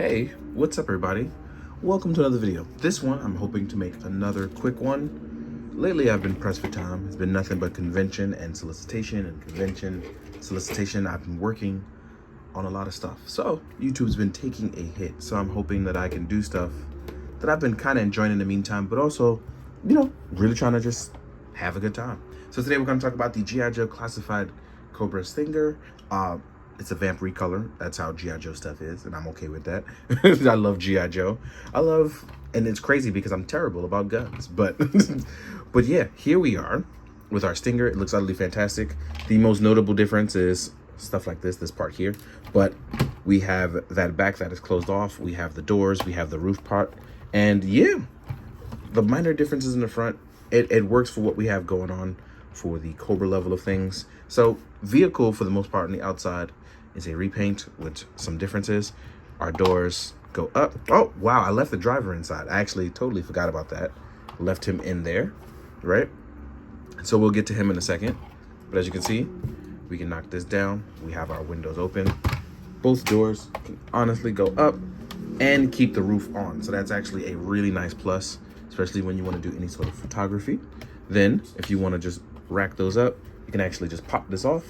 Hey, what's up everybody? Welcome to another video. This one, I'm hoping to make another quick one. Lately, I've been pressed for time. It's been nothing but convention and solicitation and convention, solicitation. I've been working on a lot of stuff. So YouTube's been taking a hit. So I'm hoping that I can do stuff that I've been kind of enjoying in the meantime, but also, really trying to just have a good time. So today we're going to talk about the G.I. Joe classified Cobra Stinger. It's a vamp recolor. That's how G.I. Joe stuff is, and I'm okay with that. I love G.I. Joe. And it's crazy because I'm terrible about guns, but but yeah, here we are with our Stinger. It looks utterly fantastic. The most notable difference is stuff like this part here, but we have that back that is closed off. We have the doors, we have the roof part, and yeah, the minor differences in the front, it works for what we have going on for the Cobra level of things. So vehicle, for the most part, on the outside is a repaint with some differences. Our doors go up. Oh, wow, I left the driver inside. I actually totally forgot about that. Left him in there, right? So we'll get to him in a second. But as you can see, we can knock this down. We have our windows open. Both doors can honestly go up and keep the roof on. So that's actually a really nice plus, especially when you want to do any sort of photography. Then, if you want to just rack those up, you can actually just pop this off.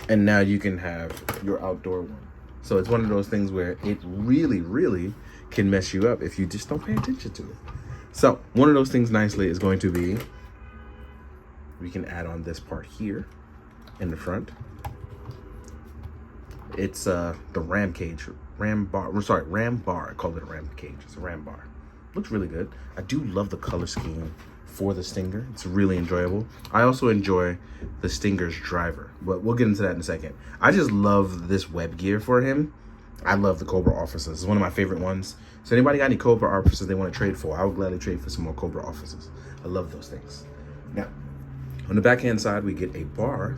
And now you can have your outdoor one. So it's one of those things where it really, really can mess you up if you just don't pay attention to it. So one of those things nicely is going to be, we can add on this part here in the front. It's the ram bar. I call it a ram cage. It's a ram bar. Looks really good. I do love the color scheme for the Stinger. It's really enjoyable. I also enjoy the Stinger's driver, but we'll get into that in a second. I just love this web gear for him. I love the Cobra officers. It's one of my favorite ones. So anybody got any Cobra officers they want to trade for, I would gladly trade for some more Cobra officers. I love those things. Now, on the backhand side, we get a bar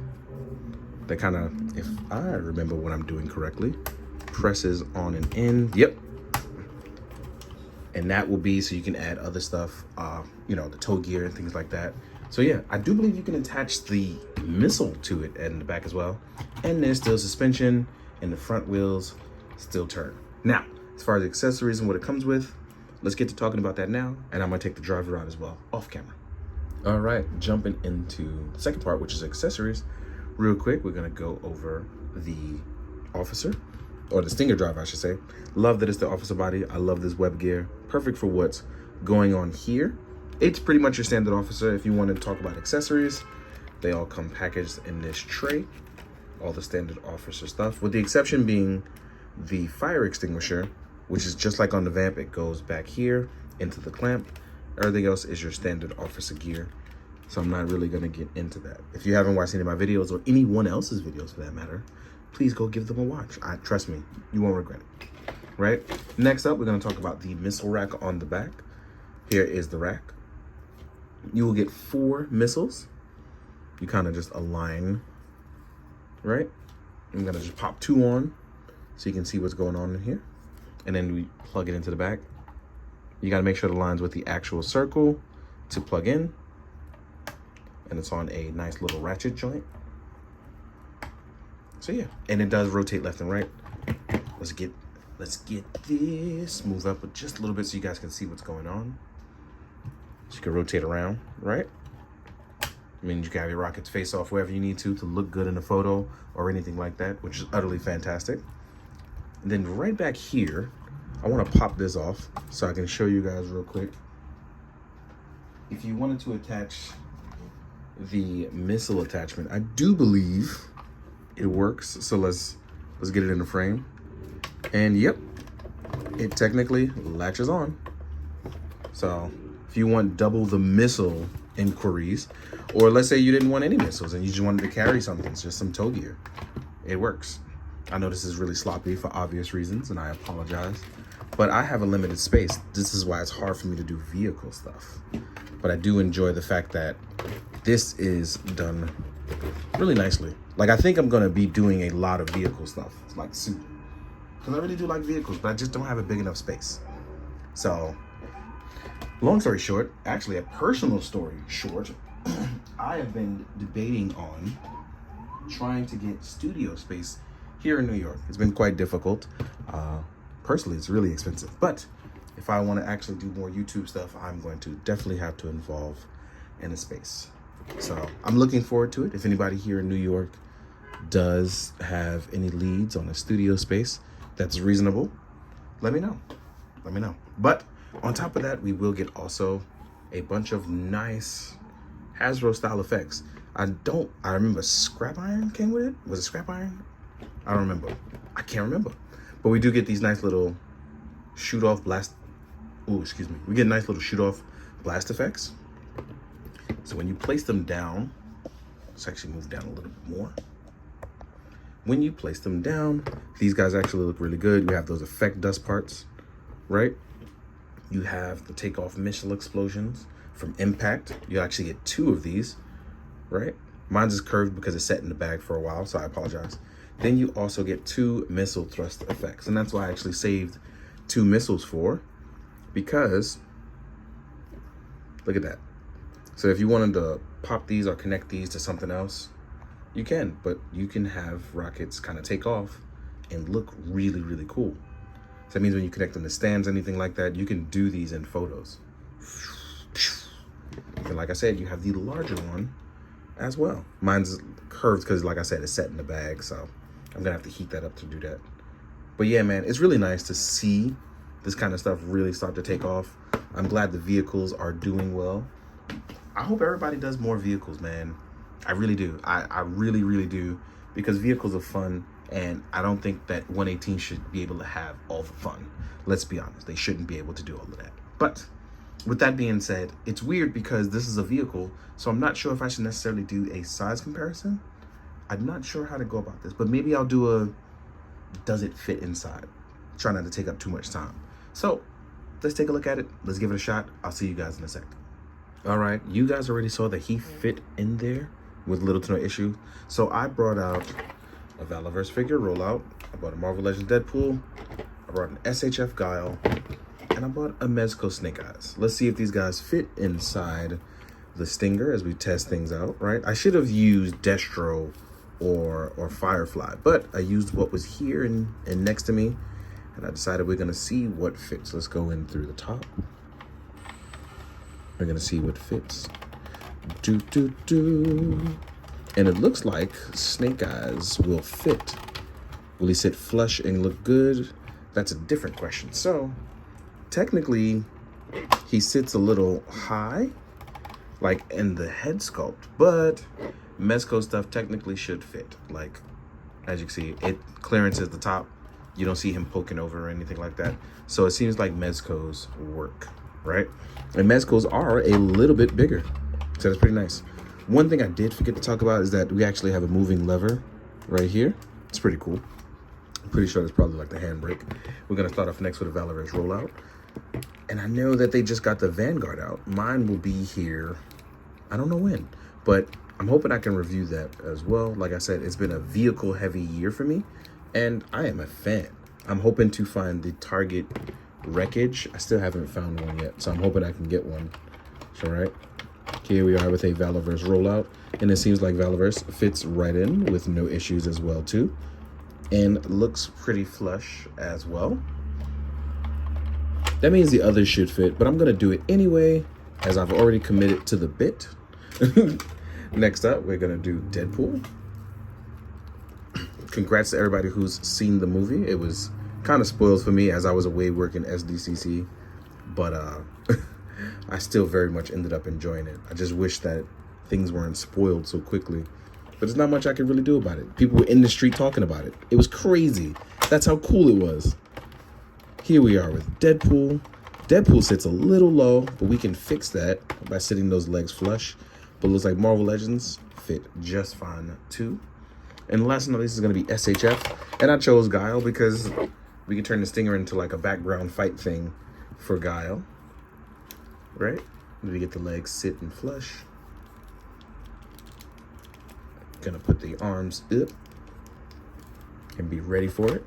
that kind of, if I remember what I'm doing correctly, presses on and in. Yep. And that will be so you can add other stuff, the tow gear and things like that. So yeah, I do believe you can attach the missile to it in the back as well. And there's still suspension, and the front wheels still turn. Now, as far as accessories and what it comes with, let's get to talking about that now. And I'm gonna take the driver out as well, off camera. All right, jumping into the second part, which is accessories. Real quick, we're gonna go over the officer, or the Stinger driver, I should say. Love that it's the officer body. I love this web gear. Perfect for what's going on here. It's pretty much your standard officer. If you want to talk about accessories, they all come packaged in this tray. All the standard officer stuff, with the exception being the fire extinguisher, which is just like on the Vamp. It goes back here into the clamp. Everything else is your standard officer gear. So I'm not really gonna get into that. If you haven't watched any of my videos, or anyone else's videos for that matter, please go give them a watch. Trust me, you won't regret it, right? Next up, we're gonna talk about the missile rack on the back. Here is the rack. You will get 4 missiles. You kind of just align, right? I'm gonna just pop 2 on so you can see what's going on in here. And then we plug it into the back. You gotta make sure it aligns with the actual circle to plug in. And it's on a nice little ratchet joint. So yeah, and it does rotate left and right. Let's get this, move up just a little bit so you guys can see what's going on. So you can rotate around, right? I mean, you can have your rockets face off wherever you need to look good in a photo or anything like that, which is utterly fantastic. And then right back here, I want to pop this off so I can show you guys real quick. If you wanted to attach the missile attachment, I do believe it works. So let's get it in the frame. And yep, it technically latches on. So if you want double the missile inquiries, or let's say you didn't want any missiles and you just wanted to carry something, just some tow gear, it works. I know this is really sloppy for obvious reasons, and I apologize, but I have a limited space. This is why it's hard for me to do vehicle stuff. But I do enjoy the fact that this is done really nicely. Like, I think I'm gonna be doing a lot of vehicle stuff, like super, because I really do like vehicles, but I just don't have a big enough space. So long story short, actually a personal story short, I have been debating on trying to get studio space here in New York. It's been quite difficult. Personally, it's really expensive. But if I want to actually do more YouTube stuff, I'm going to definitely have to involve in a space. So I'm looking forward to it. If anybody here in New York does have any leads on a studio space that's reasonable, let me know. Let me know. But on top of that, we will get also a bunch of nice Hasbro style effects. I remember scrap iron came with it. Was it scrap iron? I don't remember. I can't remember. But we do get these nice little shoot off blast. Oh, excuse me. We get nice little shoot off blast effects. So when you place them down, let's actually move down a little bit more. When you place them down, these guys actually look really good. You have those effect dust parts, right? You have the takeoff missile explosions from impact. You actually get 2 of these, right? Mine's is curved because it's set in the bag for a while, so I apologize. Then you also get 2 missile thrust effects, and that's why I actually saved 2 missiles for, because look at that. So if you wanted to pop these or connect these to something else, you can, but you can have rockets kind of take off and look really, really cool. So that means when you connect them to stands, anything like that, you can do these in photos. And like I said, you have the larger one as well. Mine's curved because, like I said, it's set in the bag, so I'm gonna have to heat that up to do that. But yeah, man, it's really nice to see this kind of stuff really start to take off. I'm glad the vehicles are doing well. I hope everybody does more vehicles, man. I really do. I really, really do, because vehicles are fun, and I don't think that 118 should be able to have all the fun. Let's be honest. They shouldn't be able to do all of that. But with that being said, it's weird because this is a vehicle, so I'm not sure if I should necessarily do a size comparison. I'm not sure how to go about this, but maybe I'll do a does it fit inside? Try not to take up too much time. So let's take a look at it. Let's give it a shot. I'll see you guys in a sec. All right, you guys already saw that he fit in there with little to no issue. So I brought out a Valaverse figure rollout. I bought a Marvel Legends Deadpool. I brought an SHF Guile. And I bought a Mezco Snake Eyes. Let's see if these guys fit inside the Stinger as we test things out, right? I should have used Destro or Firefly, but I used what was here and next to me, and I decided we're gonna see what fits. Let's go in through the top. We're gonna see what fits. And it looks like Snake Eyes will fit. Will he sit flush and look good? That's a different question. So technically, he sits a little high, like in the head sculpt, but Mezco stuff technically should fit. Like, as you can see, it clearances the top. You don't see him poking over or anything like that. So it seems like Mezco's work, right? And Mezco's are a little bit bigger. So that's pretty nice. One thing I did forget to talk about is that we actually have a moving lever right here. It's pretty cool. I'm pretty sure it's probably like the handbrake. We're gonna start off next with a Valaverse rollout. And I know that they just got the Vanguard out. Mine will be here, I don't know when, but I'm hoping I can review that as well. Like I said, it's been a vehicle heavy year for me, and I am a fan. I'm hoping to find the Target wreckage. I still haven't found one yet, so I'm hoping I can get one. All right, here we are with a Valaverse rollout, and it seems like Valaverse fits right in with no issues as well too, and looks pretty flush as well. That means the others should fit, but I'm gonna do it anyway, as I've already committed to the bit. Next up, we're gonna do Deadpool. Congrats to everybody who's seen the movie. It was kind of spoiled for me as I was away working SDCC, but I still very much ended up enjoying it. I just wish that things weren't spoiled so quickly, but there's not much I could really do about it. People were in the street talking about it. It was crazy. That's how cool it was. Here we are with Deadpool. Deadpool sits a little low, but we can fix that by sitting those legs flush. But it looks like Marvel Legends fit just fine too. And last but not least is going to be SHF. And I chose Guile because we can turn the Stinger into like a background fight thing for Guile. Right? We get the legs sit and flush. Gonna put the arms up and be ready for it.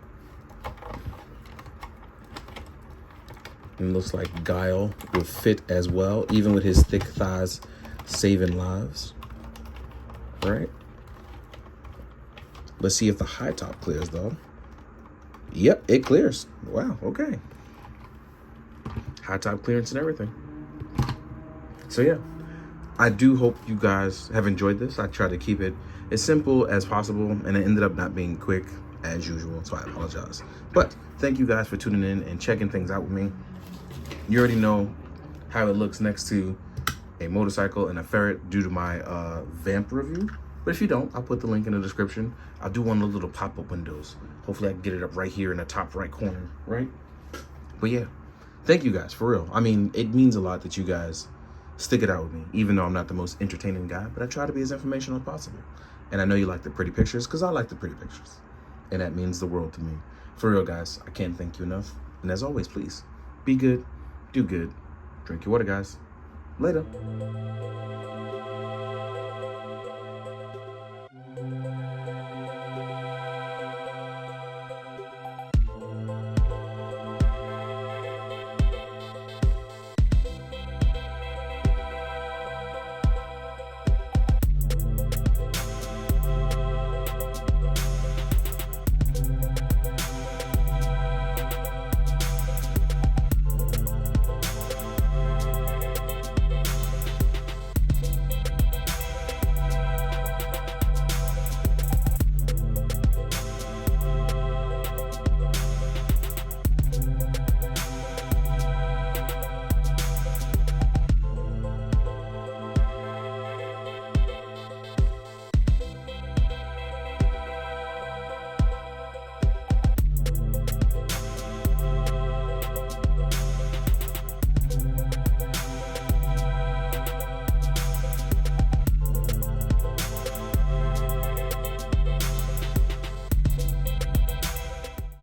And looks like Guile will fit as well, even with his thick thighs saving lives. Right? Let's see if the high top clears though. Yep, it clears. Wow, okay. High top clearance and everything. So yeah, I do hope you guys have enjoyed this. I tried to keep it as simple as possible, and it ended up not being quick as usual, so I apologize. But thank you guys for tuning in and checking things out with me. You already know how it looks next to a motorcycle and a ferret due to my vamp review. But if you don't, I'll put the link in the description. I'll do one of the little pop-up windows. Hopefully I can get it up right here in the top right corner, right? But yeah, thank you guys, for real. I mean, it means a lot that you guys stick it out with me, even though I'm not the most entertaining guy, but I try to be as informational as possible. And I know you like the pretty pictures, because I like the pretty pictures. And that means the world to me. For real, guys, I can't thank you enough. And as always, please, be good, do good, drink your water, guys. Later.